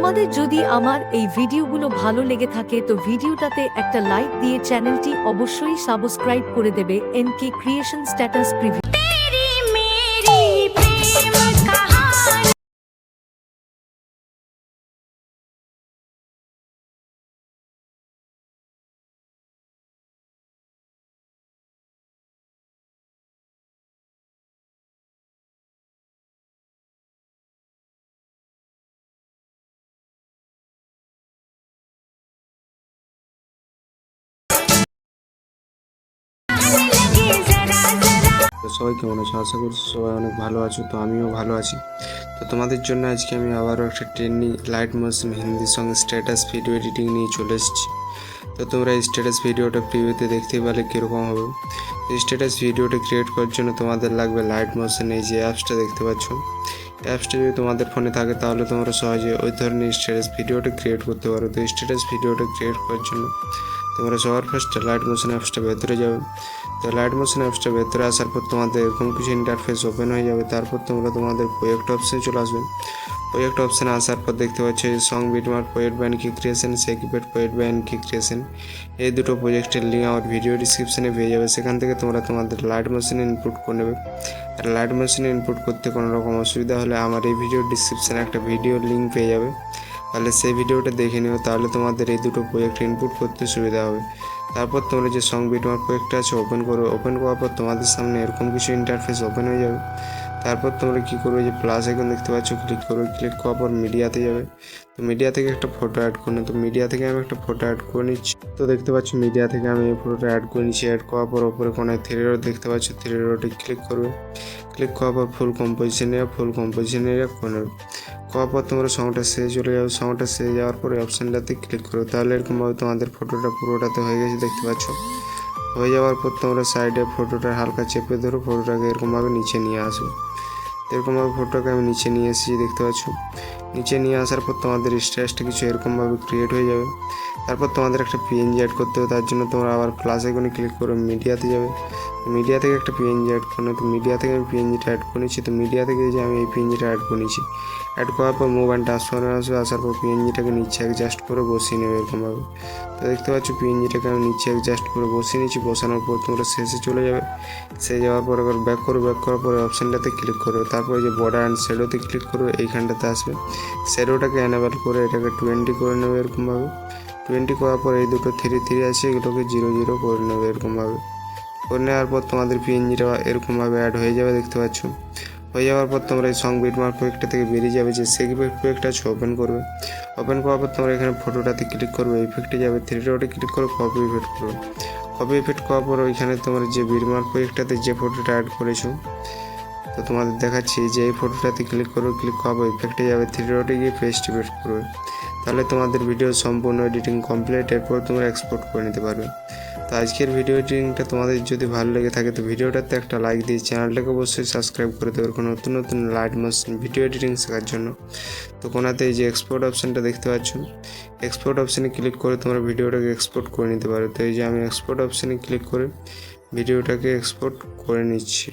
তোমাদের যদি আমার এই ভিডিওগুলো ভালো লেগে থাকে তো ভিডিওটাতে একটা লাইক দিয়ে চ্যানেলটি অবশ্যই সাবস্ক্রাইব করে দেবে। NK creation status preview. সবাই কেমন আছো? আশা করছি সবাই অনেক ভালো আছো। তো আমিও ভালো আছি। তো তোমাদের জন্য আজকে আমি আবারও একটা trending light motion Hindi song status video editing নিয়ে চলে এসেছি। তো তোমরা এই স্ট্যাটাস ভিডিওটা প্রিভিউতে দেখতেই পেলে কীরকম হবে। এই স্ট্যাটাস ভিডিওটা ক্রিয়েট করার জন্য তোমাদের লাগবে লাইট মোশন, এই যে অ্যাপসটা দেখতে পাচ্ছ। অ্যাপসটা যদি তোমাদের ফোনে থাকে তাহলে তোমরা সহজে ওই ধরনের স্ট্যাটাস ভিডিওটা ক্রিয়েট করতে পারো। তো স্ট্যাটাস ভিডিওটা ক্রিয়েট করার জন্য তোমরা সবার ফার্স্টে লাইট মোশন অ্যাপসটা ভেতরে যাবে। তো লাইট মোশন অ্যাপসটা ভেতরে আসার পর তোমাদের এরকম কিছু ইন্টারফেস ওপেন হয়ে যাবে। তারপর তোমরা তোমাদের প্রজেক্ট অপশানে চলে আসবে। প্রজেক্ট অপশানে আসার পর দেখতে পাচ্ছ সং বিটমার্ক প্রজেক্ট বাই এনকে ক্রিয়েশন, সেকিপেট প্রজেক্ট বাই এনকে ক্রিয়েশন, এই দুটো প্রজেক্টের লিঙ্ক আমার ভিডিও ডিসক্রিপশানে পেয়ে যাবে। সেখান থেকে তোমরা তোমাদের লাইট মোশনে ইনপুট করে নেবে। আর লাইট মোশনে ইনপুট করতে কোনো রকম অসুবিধা হলে আমার এই ভিডিও ডিসক্রিপশানে একটা ভিডিও লিঙ্ক পেয়ে যাবে, তাহলে সেই ভিডিওটা দেখে নিও। তাহলে তোমাদের এই দুটো প্রজেক্ট ইনপুট করতে সুবিধা হবে। তারপর তোমরা যে সং বিটমার্ক প্রজেক্টটা আছে ওপেন করো। ওপেন করার পর তোমাদের সামনে এরকম কিছু ইন্টারফেস ওপেন হয়ে যাবে। তারপর তোমরা কী করবে, যে প্লাস আইকন দেখতে পাচ্ছ, ক্লিক করবে। ক্লিক করার পর মিডিয়াতে যাবে। তো মিডিয়া থেকে একটা ফটো অ্যাড করে তো মিডিয়া থেকে আমি একটা ফটো অ্যাড করে নিচ্ছি। তো দেখতে পাচ্ছ মিডিয়া থেকে আমি এই ফটোটা অ্যাড করে নিচ্ছি। অ্যাড করার পর ওপরে কোনায় থ্রি ডট দেখতে পাচ্ছ, থ্রি ডটে ক্লিক করবে। ক্লিক করার পর ফুল কম্পোজিশন এরিয়া করে নেবে। করার পর তোমরা সংটা সেজে চলে যাবে। সংটা সেজে যাওয়ার পরে অপশানটাতে ক্লিক করো। তাহলে এরকমভাবে তোমাদের ফটোটা পুরোটাতে হয়ে গেছে, দেখতে পাচ্ছ। হয়ে যাওয়ার পর তোমরা সাইডে ফটোটা হালকা চেপে ধরো, ফটোটাকে এরকমভাবে নিচে নিয়ে আসো। এরকমভাবে ফটোটাকে আমি নিচে নিয়ে এসেছি, দেখতে পাচ্ছ। নিচে নিয়ে আসার পর তোমাদের স্ট্যাটাসটা কিছু এরকমভাবে ক্রিয়েট হয়ে যাবে। তারপর তোমাদের একটা পিএনজি অ্যাড করতে হবে। তার জন্য তোমরা আবার প্লাস আইকনে ক্লিক করে মিডিয়াতে যাবে। মিডিয়া থেকে একটা পিএনজি অ্যাড করে তো মিডিয়া থেকে আমি পিএনজিটা অ্যাড করে নিচ্ছি। তো মিডিয়া থেকে যে আমি এই পিএনজিটা অ্যাড করে নিচ্ছি। অ্যাড করার পর মুভ অ্যান্ড ট্রান্সফারে আসবে। আসার পর পিএনজিটাকে নিচে অ্যাডজাস্ট করে বসিয়ে নেবে এরকমভাবে। তো দেখতে পাচ্ছ পিএনজিটাকে আমি নিচে অ্যাডজাস্ট করে বসিয়ে নিচ্ছি। বসানোর পর তোমরা শেষে চলে যাবে। সে যাওয়ার পর আবার ব্যাক করার পরে অপশানটাতে ক্লিক করবে। তারপরে যে বর্ডার অ্যান্ড শ্যাডোতে ক্লিক করবে, এইখানটাতে আসবে। শ্যাডোটাকে এনেবল করে এটাকে 20 করে নেবে এরকমভাবে। 20 করার পর এই দুটো 3 আছে, এগুলোকে 0 করে নেবে এরকমভাবে। করে নেওয়ার পর তোমাদের পিএনজিটা এরকমভাবে অ্যাড হয়ে যাবে, দেখতে পাচ্ছ। হয়ে যাওয়ার পর তোমরা এই সং বিটমার্ক প্রজেক্টটা থেকে বেরিয়ে যাবে। যে সেকিপেট প্রজেক্টটা আছে ওপেন করবে। ওপেন করার পর তোমরা এখানে ফটোটাতে ক্লিক করবে, ইফেক্টে যাবে, থ্রি ডটে ক্লিক করে কপি ইফেক্ট করবে। কপি ইফেক্ট করার পর ওইখানে তোমরা যে বিটমার্ক প্রজেক্টটাতে যে ফটোটা অ্যাড করেছো, তো তোমাদের দেখাচ্ছি যে এই ফটোটাতে ক্লিক করবে। ক্লিক করার পর ইফেক্টে যাবে, থ্রি ডটে গিয়ে পেস্ট ইফেক্ট করবে। তাহলে তোমাদের ভিডিও সম্পূর্ণ এডিটিং কমপ্লিট। এরপর তোমরা এক্সপোর্ট করে নিতে পারবে। তো আজকের ভিডিও এডিটিংটা তোমাদের যদি ভালো লেগে থাকে তো ভিডিওটাতে একটা লাইক দিয়ে চ্যানেলটাকে অবশ্যই সাবস্ক্রাইব করে দেবে নতুন নতুন লাইট মোশন ভিডিও এডিটিং শেখার জন্য। তো কোনাতে এই যে এক্সপোর্ট অপশানটা দেখতে পাচ্ছ, এক্সপোর্ট অপশানে ক্লিক করে তোমরা ভিডিওটাকে এক্সপোর্ট করে নিতে পারো। তো এই যে আমি এক্সপোর্ট অপশানে ক্লিক করে ভিডিওটাকে এক্সপোর্ট করে নিচ্ছি।